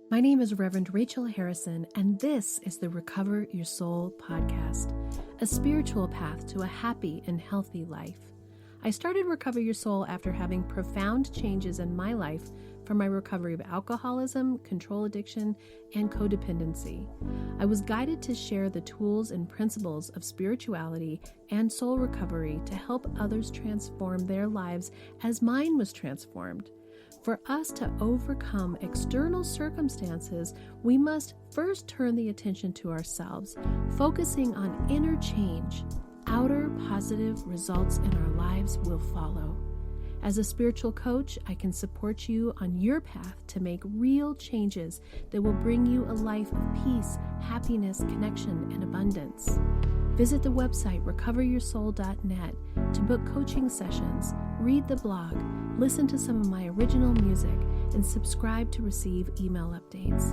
My name is Reverend Rachel Harrison, and this is the Recover Your Soul podcast, a spiritual path to a happy and healthy life. I started Recover Your Soul after having profound changes in my life from my recovery of alcoholism, control addiction, and codependency. I was guided to share the tools and principles of spirituality and soul recovery to help others transform their lives as mine was transformed. For us to overcome external circumstances, we must first turn the attention to ourselves, focusing on inner change. Outer positive results in our lives will follow. As a spiritual coach, I can support you on your path to make real changes that will bring you a life of peace, happiness, connection, and abundance. Visit the website recoveryoursoul.net to book coaching sessions, read the blog, listen to some of my original music, and subscribe to receive email updates.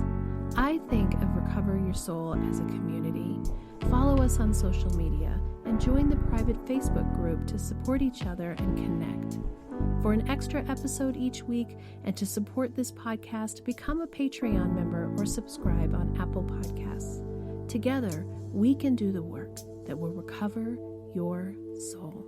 I think of Recover Your Soul as a community. Follow us on social media and join the private Facebook group to support each other and connect. For an extra episode each week and to support this podcast, become a Patreon member or subscribe on Apple Podcasts. Together, we can do the work that will recover your soul.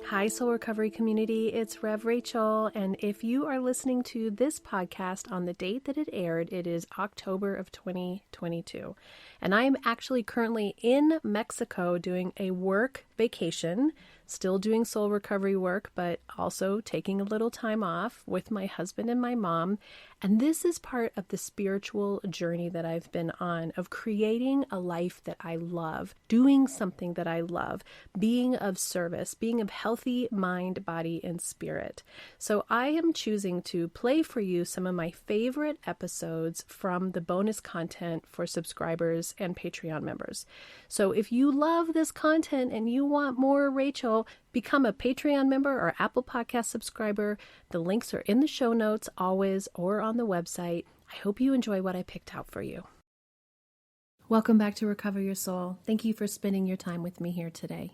Hi, Soul Recovery community. It's Rev Rachel, and if you are listening to this podcast on the date that it aired, it is October of 2022. And I am actually currently in Mexico doing a work vacation, still doing soul recovery work, but also taking a little time off with my husband and my mom. And this is part of the spiritual journey that I've been on of creating a life that I love, doing something that I love, being of service, being of healthy mind, body, and spirit. So I am choosing to play for you some of my favorite episodes from the bonus content for subscribers and Patreon members. So if you love this content and you want more Rachel, become a Patreon member or Apple Podcast subscriber. The links are in the show notes always or on the website. I hope you enjoy what I picked out for you. Welcome back to Recover Your Soul. Thank you for spending your time with me here today.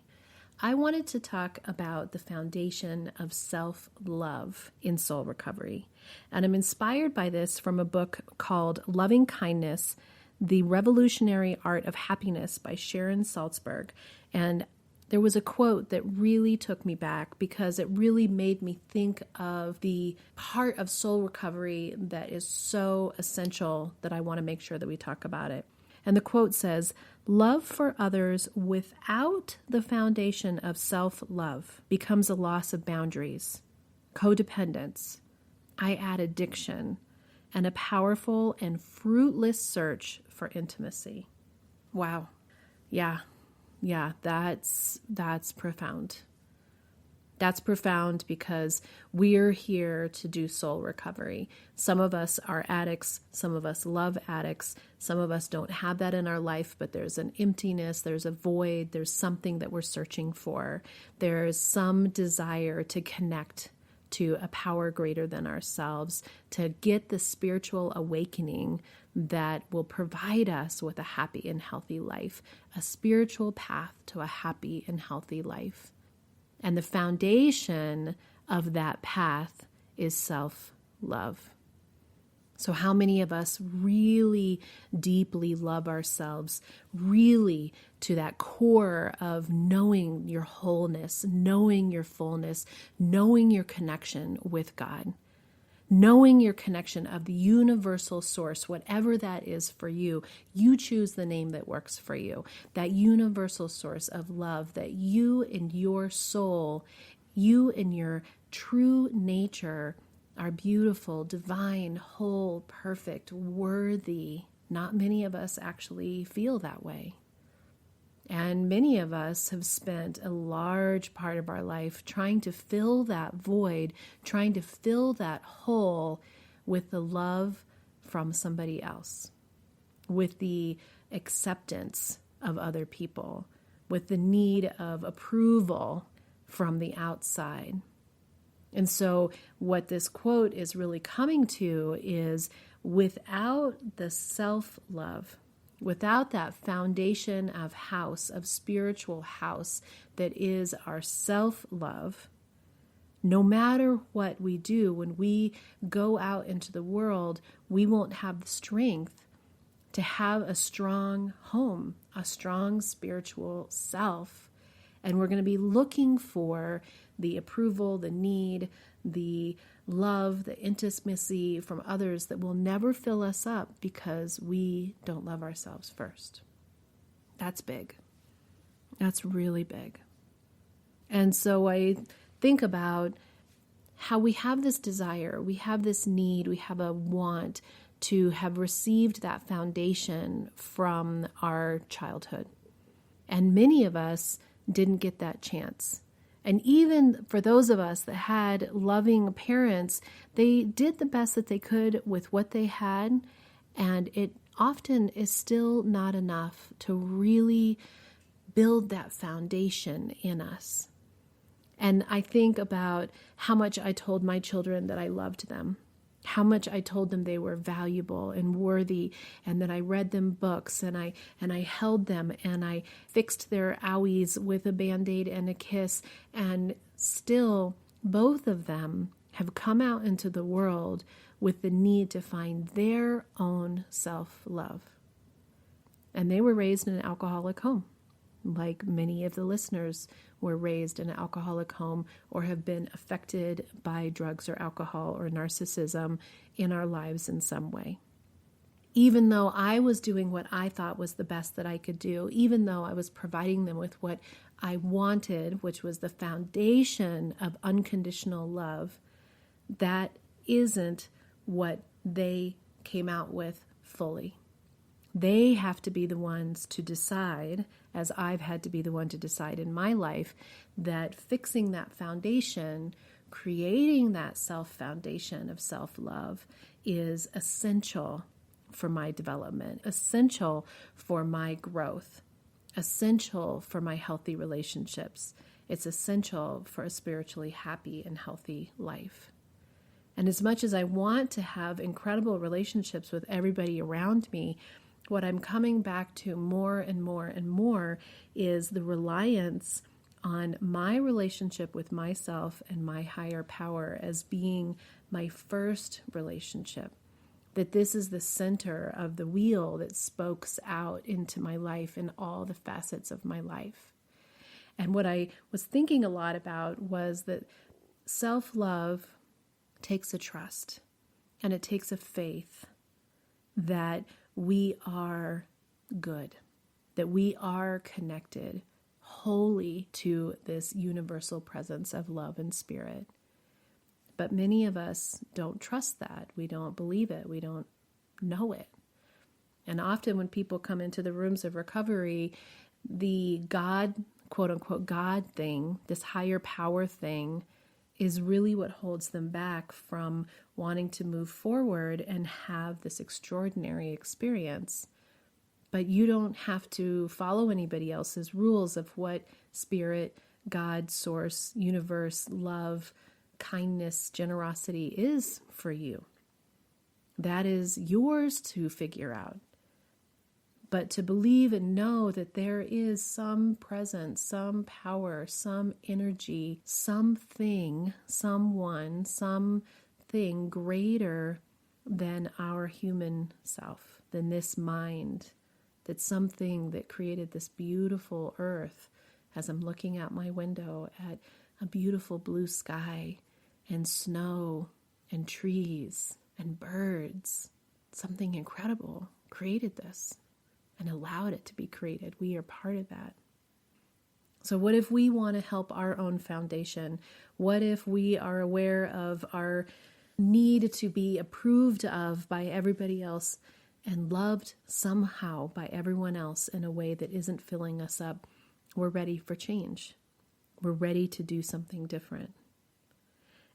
I wanted to talk about the foundation of self-love in soul recovery. And I'm inspired by this from a book called Loving Kindness, The Revolutionary Art of Happiness by Sharon Salzburg. And there was a quote that really took me back because it really made me think of the part of soul recovery that is so essential that I want to make sure that we talk about it. And the quote says, "Love for others without the foundation of self-love becomes a loss of boundaries, codependence, I add addiction, and a powerful and fruitless search for intimacy." Wow. Yeah, that's profound. That's profound because we're here to do soul recovery. Some of us are addicts. Some of us love addicts. Some of us don't have that in our life, but there's an emptiness, there's a void, there's something that we're searching for. There's some desire to connect to a power greater than ourselves, to get the spiritual awakening that will provide us with a happy and healthy life, a spiritual path to a happy and healthy life. And the foundation of that path is self-love. So how many of us really deeply love ourselves, really to that core of knowing your wholeness, knowing your fullness, knowing your connection with God, knowing your connection of the universal source, whatever that is for you, you choose the name that works for you, that universal source of love that you in your soul, you in your true nature are beautiful, divine, whole, perfect, worthy. Not many of us actually feel that way. And many of us have spent a large part of our life trying to fill that void, trying to fill that hole with the love from somebody else, with the acceptance of other people, with the need of approval from the outside. And so what this quote is really coming to is without the self-love, without that foundation of house, of spiritual house that is our self-love, no matter what we do, when we go out into the world, we won't have the strength to have a strong home, a strong spiritual self. And we're going to be looking for the approval, the need, the love, the intimacy from others that will never fill us up because we don't love ourselves first. That's big. That's really big. And so I think about how we have this desire, we have this need, we have a want to have received that foundation from our childhood. And many of us didn't get that chance. And even for those of us that had loving parents, they did the best that they could with what they had. And it often is still not enough to really build that foundation in us. And I think about how much I told my children that I loved them, how much I told them they were valuable and worthy, and that I read them books and I held them and I fixed their owies with a Band-Aid and a kiss. And still, both of them have come out into the world with the need to find their own self-love. And they were raised in an alcoholic home, like many of the listeners were raised in an alcoholic home or have been affected by drugs or alcohol or narcissism in our lives in some way. Even though I was doing what I thought was the best that I could do, even though I was providing them with what I wanted, which was the foundation of unconditional love, that isn't what they came out with fully. They have to be the ones to decide, as I've had to be the one to decide in my life, that fixing that foundation, creating that self-foundation of self-love is essential for my development, essential for my growth, essential for my healthy relationships. It's essential for a spiritually happy and healthy life. And as much as I want to have incredible relationships with everybody around me, what I'm coming back to more and more and more is the reliance on my relationship with myself and my higher power as being my first relationship. That this is the center of the wheel that spokes out into my life in all the facets of my life. And what I was thinking a lot about was that self-love takes a trust and it takes a faith that we are good, that we are connected wholly to this universal presence of love and spirit. But many of us don't trust that. We don't believe it. We don't know it. And often when people come into the rooms of recovery, the God, quote unquote, God thing, this higher power thing, is really what holds them back from wanting to move forward and have this extraordinary experience. But you don't have to follow anybody else's rules of what spirit, God, source, universe, love, kindness, generosity is for you. That is yours to figure out. But to believe and know that there is some presence, some power, some energy, something, someone, something greater than our human self, than this mind, that something that created this beautiful earth, as I'm looking out my window at a beautiful blue sky and snow and trees and birds, something incredible created this and allowed it to be created. We are part of that. So what if we want to help our own foundation? What if we are aware of our need to be approved of by everybody else and loved somehow by everyone else in a way that isn't filling us up? We're ready for change. We're ready to do something different.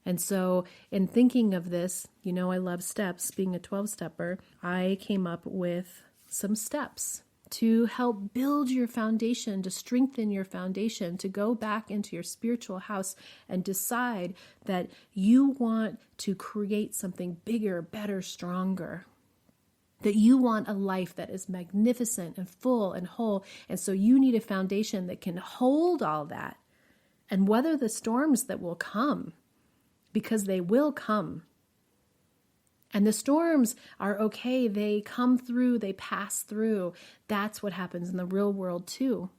And so in thinking of this, I love steps. Being a 12-stepper, I came up with some steps to help build your foundation, to strengthen your foundation, to go back into your spiritual house and decide that you want to create something bigger, better, stronger. That you want a life that is magnificent and full and whole. And so you need a foundation that can hold all that and weather the storms that will come. because they will come. And the storms are okay. They come through, they pass through. That's what happens in the real world too.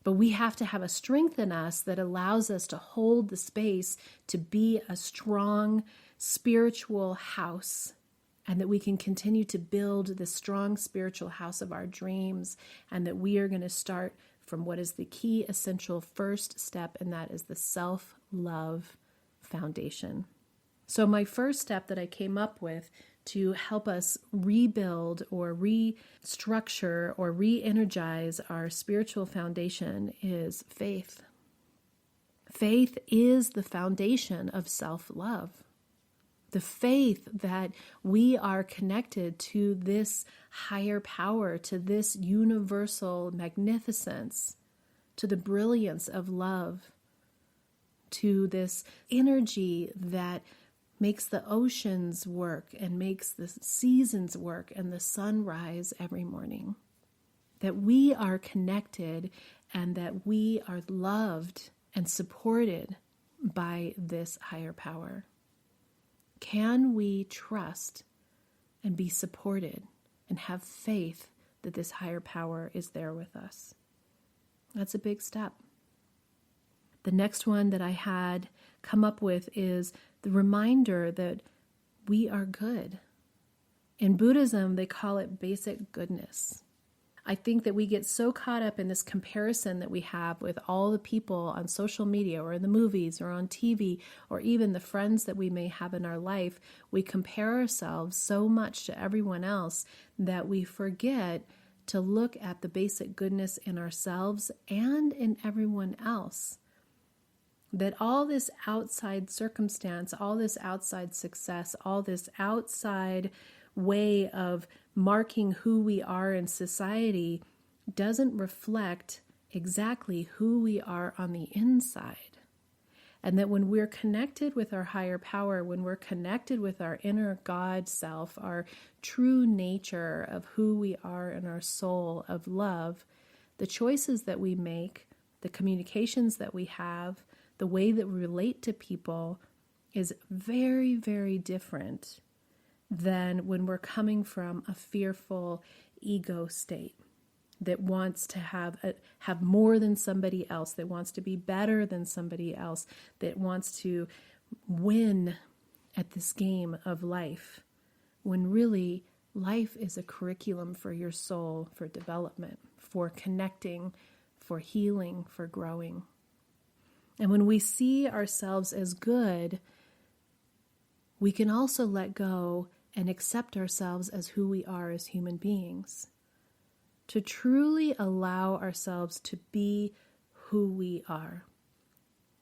But we have to have a strength in us that allows us to hold the space to be a strong spiritual house, and that we can continue to build the strong spiritual house of our dreams, and that we are going to start from what is the key essential first step, and that is the self-love foundation. So my first step that I came up with to help us rebuild or restructure or re-energize our spiritual foundation is faith. Faith is the foundation of self-love. The faith that we are connected to this higher power, to this universal magnificence, to the brilliance of love, to this energy that makes the oceans work and makes the seasons work and the sun rise every morning. That we are connected and that we are loved and supported by this higher power. Can we trust and be supported and have faith that this higher power is there with us? That's a big step. The next one that I had come up with is the reminder that we are good. In Buddhism, they call it basic goodness. I think that we get so caught up in this comparison that we have with all the people on social media or in the movies or on TV or even the friends that we may have in our life. We compare ourselves so much to everyone else that we forget to look at the basic goodness in ourselves and in everyone else. That all this outside circumstance, all this outside success, all this outside way of marking who we are in society doesn't reflect exactly who we are on the inside. And that when we're connected with our higher power, when we're connected with our inner God self, our true nature of who we are in our soul of love, the choices that we make, the communications that we have, the way that we relate to people is very, very different than when we're coming from a fearful ego state that wants to have more than somebody else, that wants to be better than somebody else, that wants to win at this game of life, when really life is a curriculum for your soul, for development, for connecting, for healing, for growing. And when we see ourselves as good, we can also let go and accept ourselves as who we are as human beings. To truly allow ourselves to be who we are,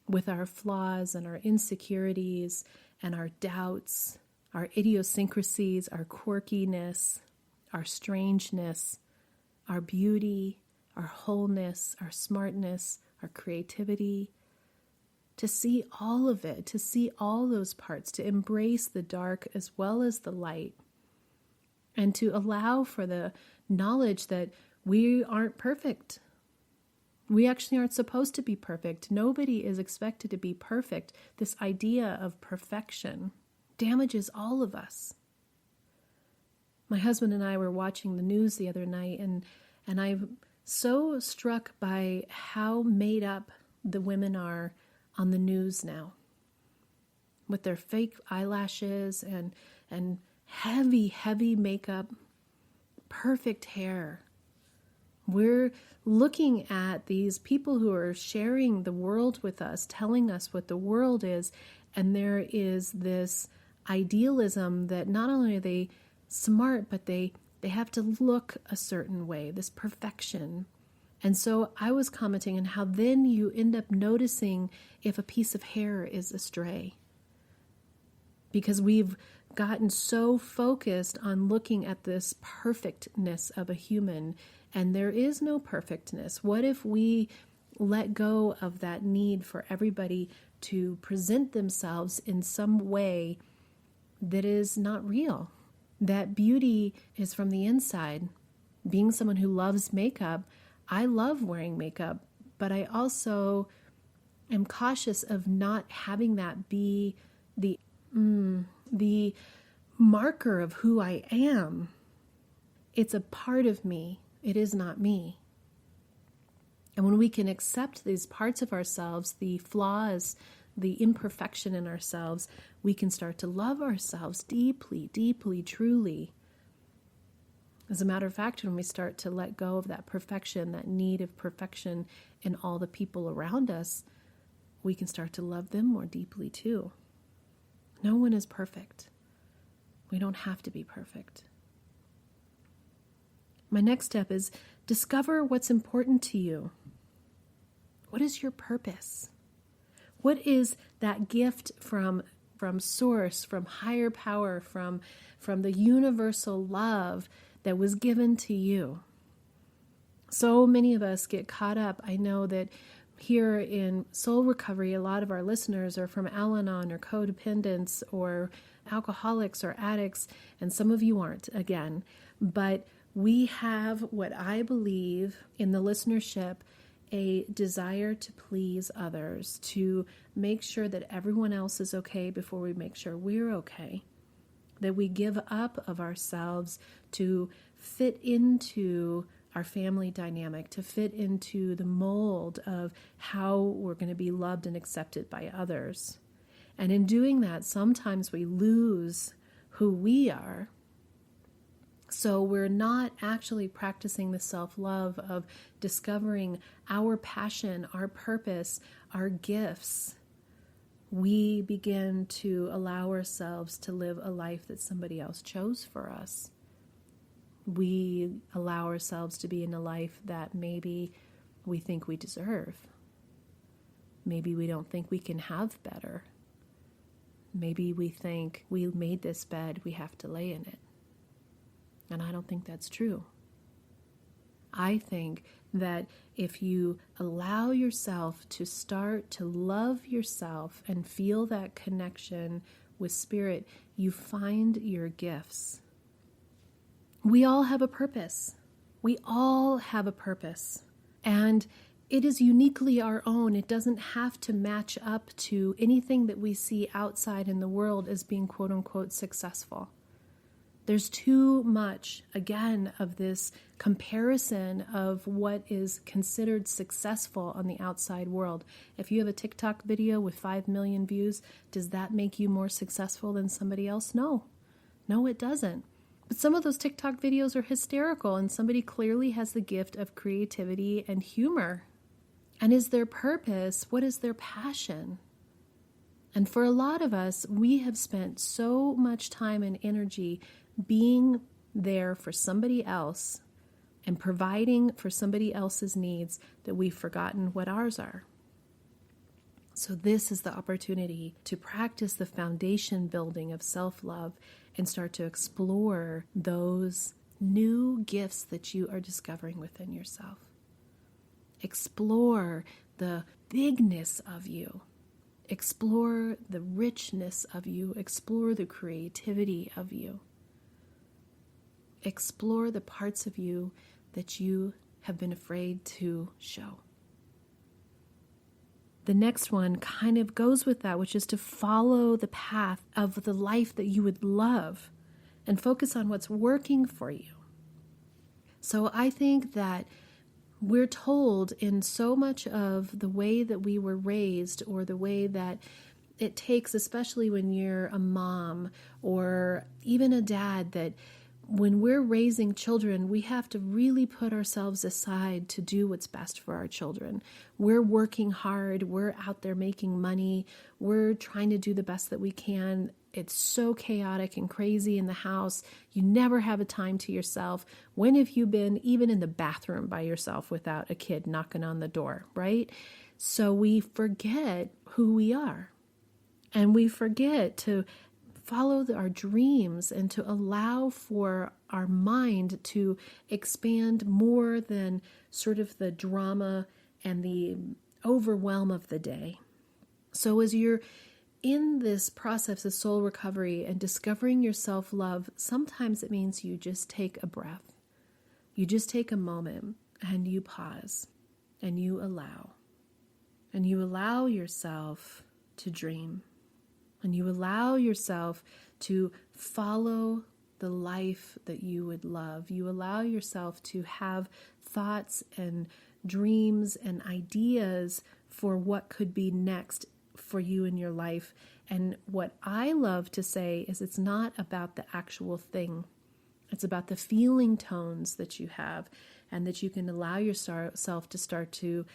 with our flaws and our insecurities and our doubts, our idiosyncrasies, our quirkiness, our strangeness, our beauty, our wholeness, our smartness, our creativity, to see all of it, to see all those parts, to embrace the dark as well as the light, and to allow for the knowledge that we aren't perfect. We actually aren't supposed to be perfect. Nobody is expected to be perfect. This idea of perfection damages all of us. My husband and I were watching the news the other night, and I'm so struck by how made up the women are on the news now, with their fake eyelashes and heavy makeup, perfect hair. We're looking at these people who are sharing the world with us, telling us what the world is, and there is this idealism that not only are they smart, but they have to look a certain way, this perfection. And so I was commenting on how then you end up noticing if a piece of hair is astray. Because we've gotten so focused on looking at this perfectness of a human, and there is no perfectness. What if we let go of that need for everybody to present themselves in some way that is not real? That beauty is from the inside. Being someone who loves makeup, I love wearing makeup, but I also am cautious of not having that be the marker of who I am. It's a part of me. It is not me. And when we can accept these parts of ourselves, the flaws, the imperfection in ourselves, we can start to love ourselves deeply, deeply, truly. As a matter of fact, when we start to let go of that perfection, that need of perfection in all the people around us, we can start to love them more deeply too. No one is perfect. We don't have to be perfect. My next step is discover what's important to you. What is your purpose? What is that gift from source, from higher power, from the universal love that was given to you? So many of us get caught up. I know that here in soul recovery, a lot of our listeners are from Al-Anon or codependence or alcoholics or addicts, and some of you aren't, again. But we have what I believe in the listenership, a desire to please others, to make sure that everyone else is okay before we make sure we're okay, that we give up of ourselves to fit into our family dynamic, to fit into the mold of how we're going to be loved and accepted by others. And in doing that, sometimes we lose who we are. So we're not actually practicing the self-love of discovering our passion, our purpose, our gifts. We begin to allow ourselves to live a life that somebody else chose for us. We allow ourselves to be in a life that maybe we think we deserve. Maybe we don't think we can have better. Maybe we think we made this bed, we have to lay in it. And I don't think that's true. I think that if you allow yourself to start to love yourself and feel that connection with spirit, you find your gifts. We all have a purpose. We all have a purpose. And it is uniquely our own. It doesn't have to match up to anything that we see outside in the world as being quote unquote successful. There's too much, again, of this comparison of what is considered successful on the outside world. If you have a TikTok video with 5 million views, does that make you more successful than somebody else? No. No, it doesn't. But some of those TikTok videos are hysterical, and somebody clearly has the gift of creativity and humor. And is their purpose, what is their passion? And for a lot of us, we have spent so much time and energy being there for somebody else and providing for somebody else's needs that we've forgotten what ours are. So this is the opportunity to practice the foundation building of self-love and start to explore those new gifts that you are discovering within yourself. Explore the bigness of you. Explore the richness of you. Explore the creativity of you. Explore the parts of you that you have been afraid to show. The next one kind of goes with that, which is to follow the path of the life that you would love and focus on what's working for you. So I think that we're told in so much of the way that we were raised, or the way that it takes, especially when you're a mom or even a dad, that when we're raising children, we have to really put ourselves aside to do what's best for our children. We're working hard. We're out there making money. We're trying to do the best that we can. It's so chaotic and crazy in the house. You never have a time to yourself. When have you been even in the bathroom by yourself without a kid knocking on the door, right? So we forget who we are. And we forget to follow our dreams and to allow for our mind to expand more than sort of the drama and the overwhelm of the day. So as you're in this process of soul recovery and discovering your self-love, sometimes it means you just take a breath. You just take a moment and you pause and you allow. and you allow yourself to dream, and you allow yourself to follow the life that you would love. You allow yourself to have thoughts and dreams and ideas for what could be next for you in your life. And what I love to say is it's not about the actual thing. It's about the feeling tones that you have, and that you can allow yourself to start to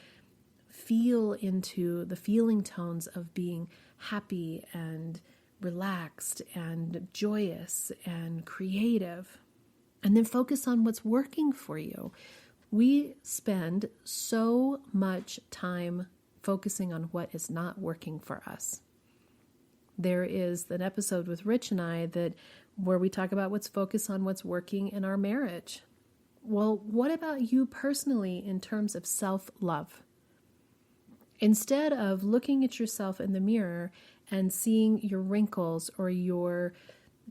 feel into the feeling tones of being happy and relaxed and joyous and creative. And then focus on what's working for you. We spend so much time focusing on what is not working for us. There is an episode with Rich and I where we talk about what's focused on what's working in our marriage. Well, what about you personally in terms of self-love? Instead of looking at yourself in the mirror and seeing your wrinkles or your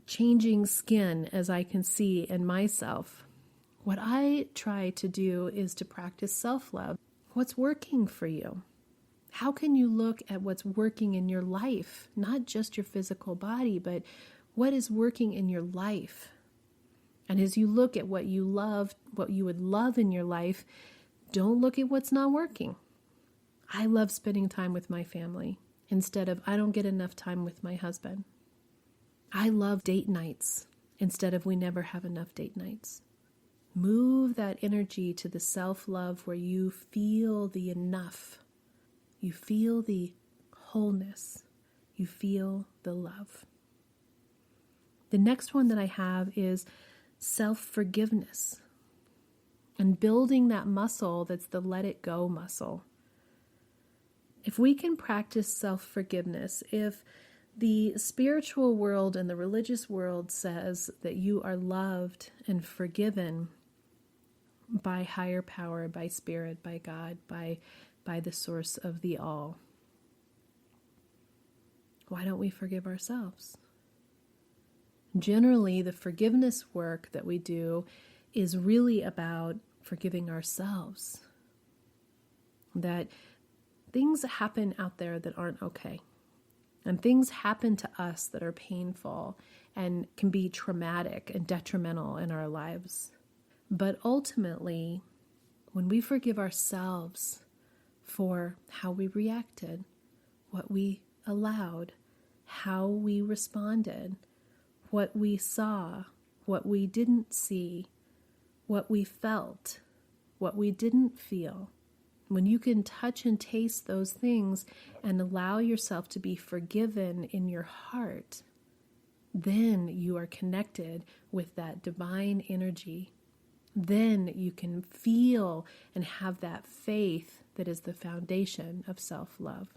changing skin, as I can see in myself, what I try to do is to practice self-love. What's working for you? How can you look at what's working in your life, not just your physical body, but what is working in your life? And as you look at what you love, what you would love in your life, don't look at what's not working. I love spending time with my family instead of I don't get enough time with my husband. I love date nights instead of we never have enough date nights. Move that energy to the self-love where you feel the enough. You feel the wholeness. You feel the love. The next one that I have is self-forgiveness and building that muscle that's the let it go muscle. If we can practice self-forgiveness, if the spiritual world and the religious world says that you are loved and forgiven by higher power, by spirit, by God, by the source of the all, why don't we forgive ourselves? Generally, the forgiveness work that we do is really about forgiving ourselves. That things happen out there that aren't okay. And things happen to us that are painful and can be traumatic and detrimental in our lives. But ultimately, when we forgive ourselves for how we reacted, what we allowed, how we responded, what we saw, what we didn't see, what we felt, what we didn't feel. When you can touch and taste those things and allow yourself to be forgiven in your heart, then you are connected with that divine energy. Then you can feel and have that faith that is the foundation of self-love.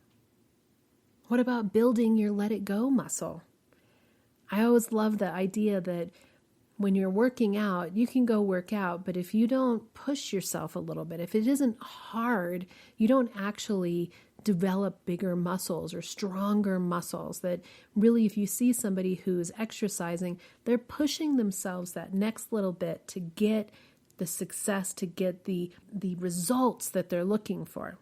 What about building your let it go muscle? I always love the idea that when you're working out, you can go work out, but if you don't push yourself a little bit, if it isn't hard, you don't actually develop bigger muscles or stronger muscles. That really, if you see somebody who's exercising, they're pushing themselves that next little bit to get the success, to get the results that they're looking for.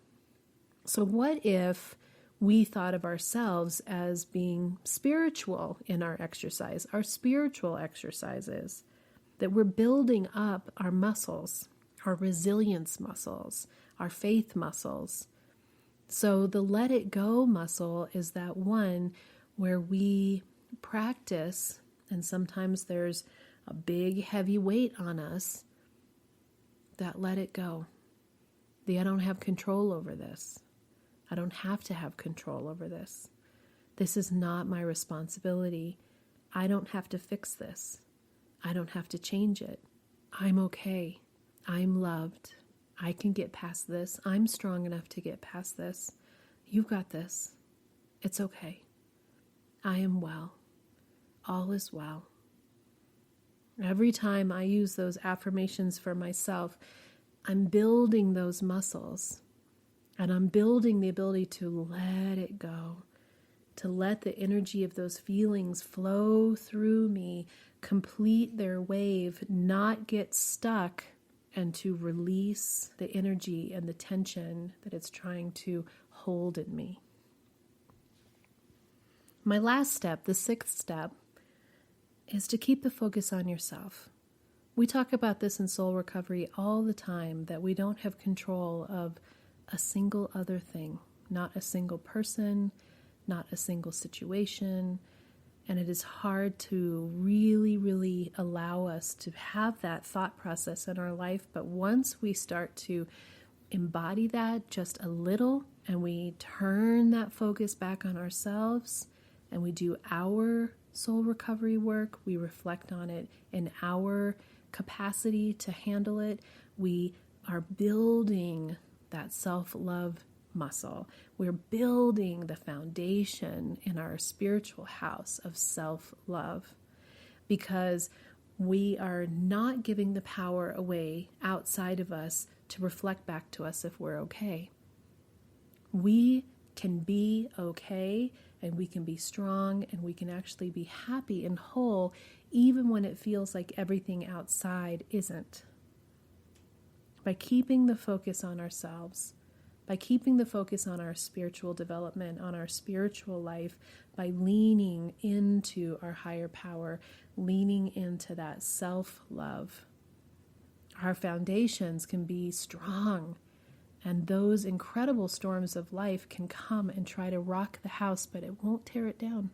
So what if we thought of ourselves as being spiritual in our exercise, our spiritual exercises, that we're building up our muscles, our resilience muscles, our faith muscles. So the let it go muscle is that one where we practice, and sometimes there's a big heavy weight on us, that let it go. I don't have control over this. I don't have to have control over this. This is not my responsibility. I don't have to fix this. I don't have to change it. I'm okay. I'm loved. I can get past this. I'm strong enough to get past this. You've got this. It's okay. I am well. All is well. Every time I use those affirmations for myself, I'm building those muscles. And I'm building the ability to let it go, to let the energy of those feelings flow through me, complete their wave, not get stuck and to release the energy and the tension that it's trying to hold in me. My last step, the sixth step, is to keep the focus on yourself. We talk about this in soul recovery all the time, that we don't have control of a single other thing, not a single person, not a single situation. And it is hard to really, really allow us to have that thought process in our life. But once we start to embody that just a little, and we turn that focus back on ourselves, and we do our soul recovery work, we reflect on it in our capacity to handle it, we are building that self-love muscle. We're building the foundation in our spiritual house of self-love, because we are not giving the power away outside of us to reflect back to us if we're okay. We can be okay, and we can be strong, and we can actually be happy and whole even when it feels like everything outside isn't. By keeping the focus on ourselves, by keeping the focus on our spiritual development, on our spiritual life, by leaning into our higher power, leaning into that self-love, our foundations can be strong. And those incredible storms of life can come and try to rock the house, but it won't tear it down.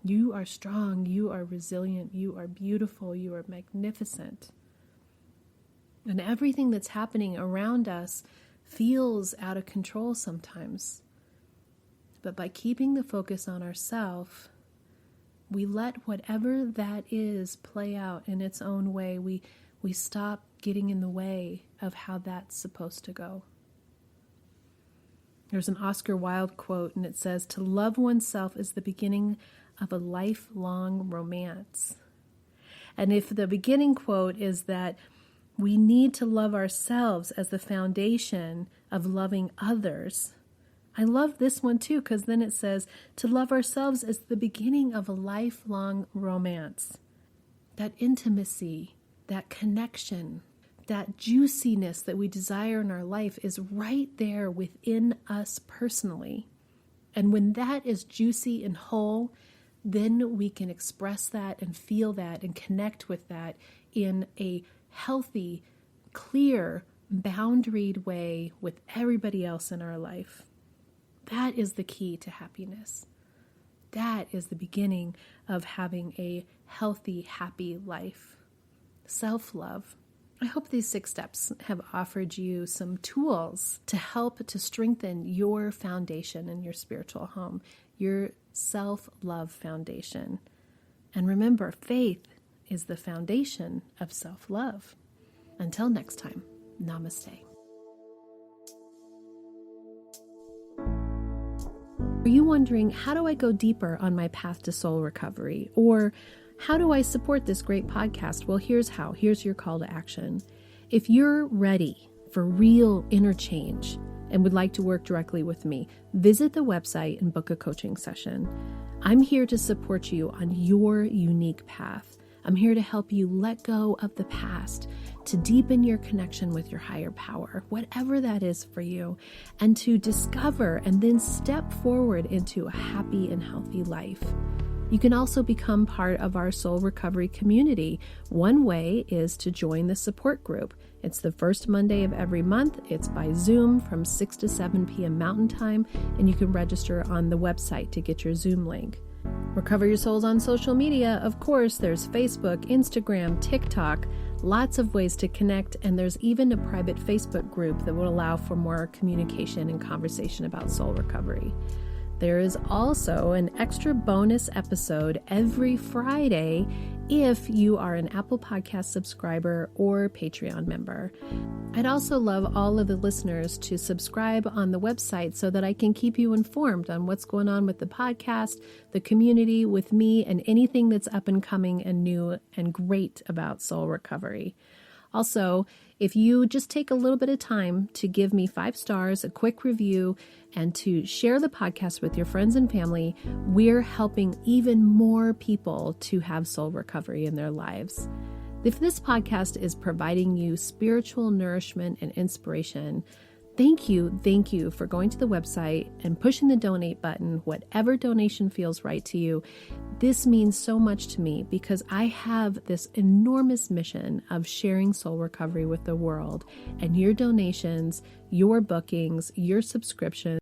You are strong, you are resilient, you are beautiful, you are magnificent. And everything that's happening around us feels out of control sometimes. But by keeping the focus on ourselves, we let whatever that is play out in its own way. We stop getting in the way of how that's supposed to go. There's an Oscar Wilde quote, and it says, "To love oneself is the beginning of a lifelong romance." And if the beginning quote is that we need to love ourselves as the foundation of loving others, I love this one too, because then it says, to love ourselves is the beginning of a lifelong romance. That intimacy, that connection, that juiciness that we desire in our life is right there within us personally. And when that is juicy and whole, then we can express that and feel that and connect with that in a healthy, clear, boundaried way with everybody else in our life. That is the key to happiness. That is the beginning of having a healthy, happy life. Self-love. I hope these 6 steps have offered you some tools to help to strengthen your foundation in your spiritual home, your self-love foundation. And remember, faith is the foundation of self-love. Until next time, namaste. Are you wondering, how do I go deeper on my path to soul recovery? Or how do I support this great podcast? Well, here's how. Here's your call to action. If you're ready for real inner change and would like to work directly with me, visit the website and book a coaching session. I'm here to support you on your unique path. I'm here to help you let go of the past, to deepen your connection with your higher power, whatever that is for you, and to discover and then step forward into a happy and healthy life. You can also become part of our soul recovery community. One way is to join the support group. It's the first Monday of every month. It's by Zoom from 6 to 7 p.m. Mountain Time, and you can register on the website to get your Zoom link. Recover Your Souls on social media. Of course, there's Facebook, Instagram, TikTok, lots of ways to connect, and there's even a private Facebook group that will allow for more communication and conversation about soul recovery. There is also an extra bonus episode every Friday if you are an Apple Podcast subscriber or Patreon member. I'd also love all of the listeners to subscribe on the website so that I can keep you informed on what's going on with the podcast, the community, with me, and anything that's up and coming and new and great about soul recovery. Also, if you just take a little bit of time to give me 5 stars, a quick review, and to share the podcast with your friends and family, we're helping even more people to have soul recovery in their lives. If this podcast is providing you spiritual nourishment and inspiration, thank you for going to the website and pushing the donate button, whatever donation feels right to you. This means so much to me because I have this enormous mission of sharing soul recovery with the world, and your donations, your bookings, your subscriptions